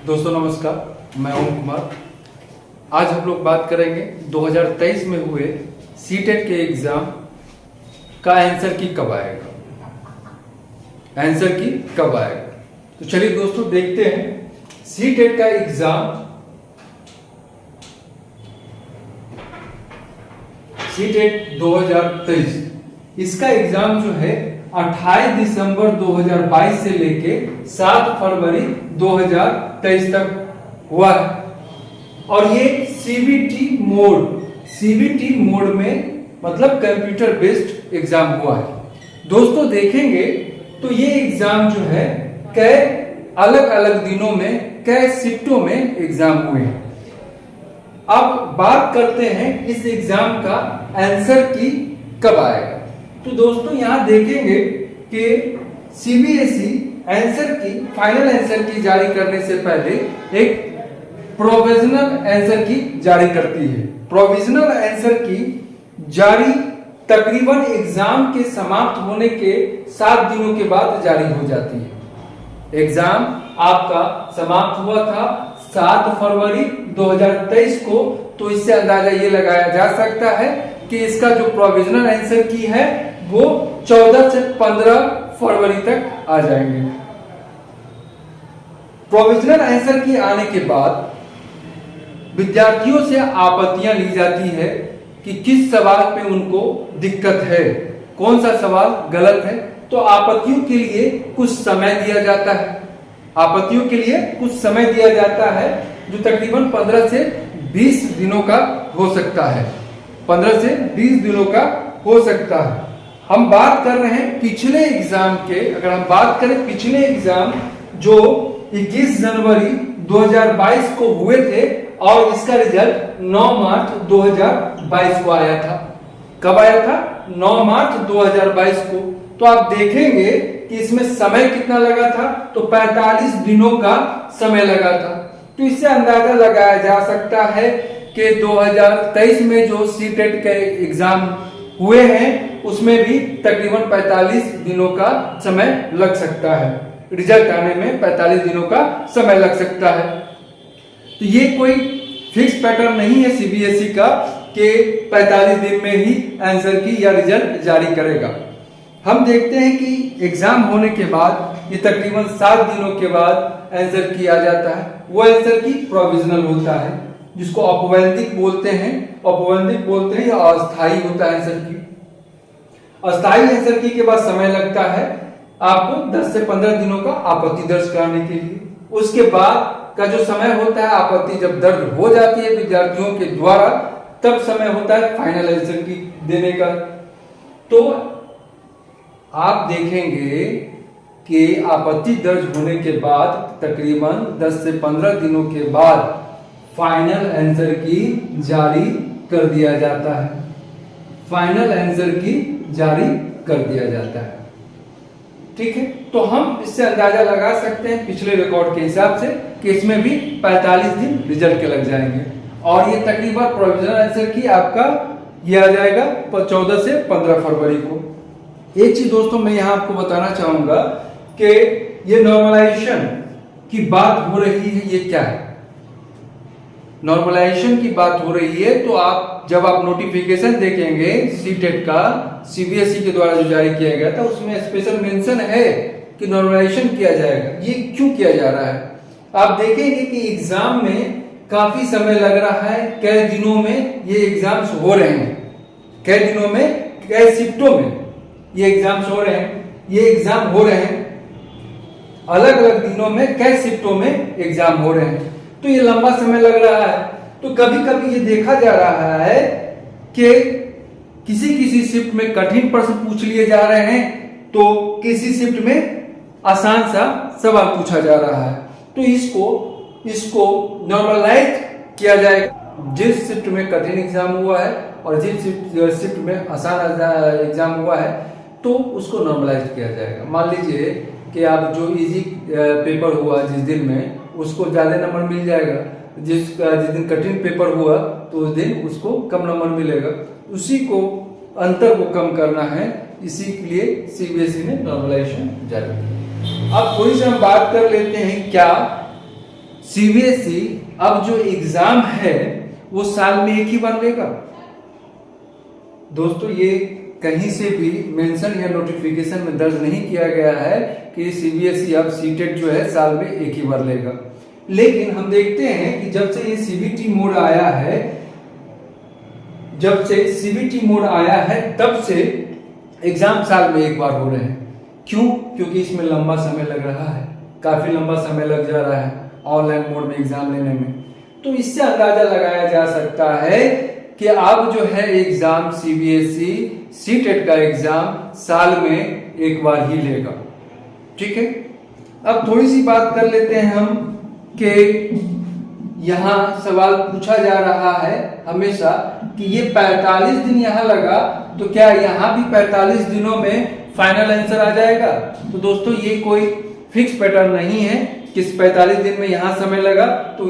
दोस्तों नमस्कार, मैं ओम कुमार। आज हम लोग बात करेंगे 2023 में हुए सीटेट के एग्जाम का आंसर की कब आएगा। तो चलिए दोस्तों देखते हैं सीटेट का एग्जाम। सीटेट 2023 इसका एग्जाम जो है 28 दिसंबर 2022 से लेके 7 फरवरी 2023 तक हुआ है और ये सीबीटी मोड में मतलब कंप्यूटर बेस्ड एग्जाम हुआ है। दोस्तों देखेंगे तो ये एग्जाम जो है कई अलग अलग दिनों में कई शिफ्टों में एग्जाम हुए हैं। अब बात करते हैं इस एग्जाम का आंसर की कब आएगा। तो दोस्तों यहां देखेंगे कि सीबीएसई फाइनल आंसर की जारी करने से पहले एक प्रोविजनल आंसर की जारी करती है। प्रोविजनल आंसर की जारी तकरीबन एग्जाम के समाप्त होने के 7 दिनों के बाद जारी हो जाती है। एग्जाम आपका समाप्त हुआ था 7 फरवरी 2023 को, तो इससे अंदाजा ये लगाया जा सकता है कि इसका जो प्रोविजनल आंसर की है वो 14 से 15 फरवरी तक आ जाएंगे। प्रोविजनल आंसर की आने के बाद विद्यार्थियों से आपत्तियां ली जाती है कि किस सवाल पे उनको दिक्कत है, कौन सा सवाल गलत है। तो आपत्तियों के लिए कुछ समय दिया जाता है जो तकरीबन 15 से 20 दिनों का हो सकता है। 15 से 20 दिनों का हो सकता है। हम बात कर रहे हैं पिछले एग्जाम के। अगर हम बात करें पिछले एग्जाम जो 21 जनवरी 2022 को हुए थे और इसका रिजल्ट 9 मार्च 2022 को आया था। कब आया था? 9 मार्च 2022 को। तो आप देखेंगे कि इसमें समय कितना लगा था, तो 45 दिनों का समय लगा था। तो इससे अंदाजा लगाया जा सकता है कि 2023 में जो सीटेट के एग्जाम हुए हैं उसमें भी तकरीबन 45 दिनों का समय लग सकता है। रिजल्ट आने में 45 दिनों का समय लग सकता है। तो ये कोई फिक्स पैटर्न नहीं है सीबीएसई का कि 45 दिन में ही आंसर की या रिजल्ट जारी करेगा। हम देखते हैं कि एग्जाम होने के बाद ये तकरीबन 7 दिनों के बाद आंसर की आ जाता है। वो आंसर की प्रोविजनल होता है जिसको औपबंधिक बोलते हैं या अस्थायी होता है आंसर की। अस्थायी आंसर की के बाद समय लगता है आपको 10 से 15 दिनों का आपत्ति दर्ज कराने के लिए। उसके बाद का जो समय होता है आपत्ति जब दर्ज हो जाती है विद्यार्थियों के द्वारा, तब समय होता है फाइनल आंसर की देने का। तो आप देखेंगे कि आपत्ति दर्ज होने के बाद तकरीबन 10 से 15 दिनों के बाद फाइनल आंसर की जारी कर दिया जाता है। ठीक है, तो हम इससे अंदाजा लगा सकते हैं पिछले रिकॉर्ड के हिसाब से कि इसमें भी 45 दिन रिजल्ट के लग जाएंगे और ये तकरीबन प्रोविजनल आंसर की आपका ये आ जाएगा 14 से 15 फरवरी को। एक चीज दोस्तों मैं यहां आपको बताना चाहूंगा कि ये नॉर्मलाइजेशन की बात हो रही है। ये क्या है? नॉर्मलाइजेशन की बात हो रही है तो जब आप नोटिफिकेशन देखेंगे सीटेट का सीबीएसई के द्वारा जो जारी किया गया था उसमें स्पेशल मेंशन है कि नॉर्मलाइजेशन किया जाएगा। ये क्यों किया जा रहा है? आप देखेंगे कि एग्जाम में काफी समय लग रहा है। कई दिनों में ये एग्जाम्स हो रहे हैं, कई दिनों में कई शिफ्टों में ये एग्जाम्स हो रहे हैं। अलग अलग दिनों में कई शिफ्टों में एग्जाम हो रहे हैं, तो ये लंबा समय लग रहा है। तो कभी कभी ये देखा जा रहा है कि किसी शिफ्ट में कठिन प्रश्न पूछ लिए जा रहे हैं तो किसी शिफ्ट में आसान सा सवाल पूछा जा रहा है। तो इसको नॉर्मलाइज किया जाएगा। जिस शिफ्ट में कठिन एग्जाम हुआ है और जिस शिफ्ट में आसान एग्जाम हुआ है तो उसको नॉर्मलाइज किया जाएगा। मान लीजिए कि आप जो इजी पेपर हुआ जिस दिन में उसको ज्यादा नंबर मिल जाएगा, जिस दिन कठिन पेपर हुआ तो उस दिन उसको कम नंबर मिलेगा। उसी को अंतर को कम करना है, इसी के लिए सीबीएसई ने नॉर्मलाइजेशन जारी किया। अब थोड़ी सी हम बात कर लेते हैं क्या सीबीएसई अब जो एग्जाम है वो साल में एक ही बार लेगा। दोस्तों ये कहीं से भी मेंशन या नोटिफिकेशन में दर्ज नहीं किया गया है कि सीबीएसई अब सीटेट जो है साल में एक ही बार लेगा। लेकिन हम देखते हैं कि जब से ये सीबीटी मोड आया है, तब से एग्जाम साल में एक बार हो रहे हैं। क्यों? क्योंकि इसमें लंबा समय लग रहा है, काफी लंबा समय लग जा रहा है ऑनलाइन मोड में एग्जाम लेने में। तो इससे अंदाजा लगाया जा सकता है कि अब जो है एग्जाम सीबीएसई सीटेट का एग्जाम साल में एक बार ही लेगा। ठीक है, अब थोड़ी सी बात कर लेते हैं हम कि यहां सवाल पूछा जा रहा है हमेशा कि ये 45 दिन यहां लगा, तो क्या यहां भी 45 दिनों में फाइनल आंसर आ जाएगा? तो दोस्तों ये कोई फिक्स पैटर्न नहीं है कि 45 दिन में यहां समय लगा तो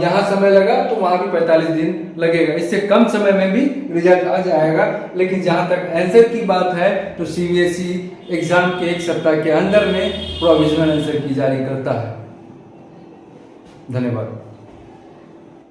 यहां समय लगा तो वहां भी 45 दिन लगेगा। इससे कम समय में भी रिजल्ट आ जाएगा। लेकिन जहां तक आंसर की बात है तो सीबीएसई एग्जाम के एक सप्ताह के अंदर में प्रोविजनल आंसर की जारी करता है। धन्यवाद।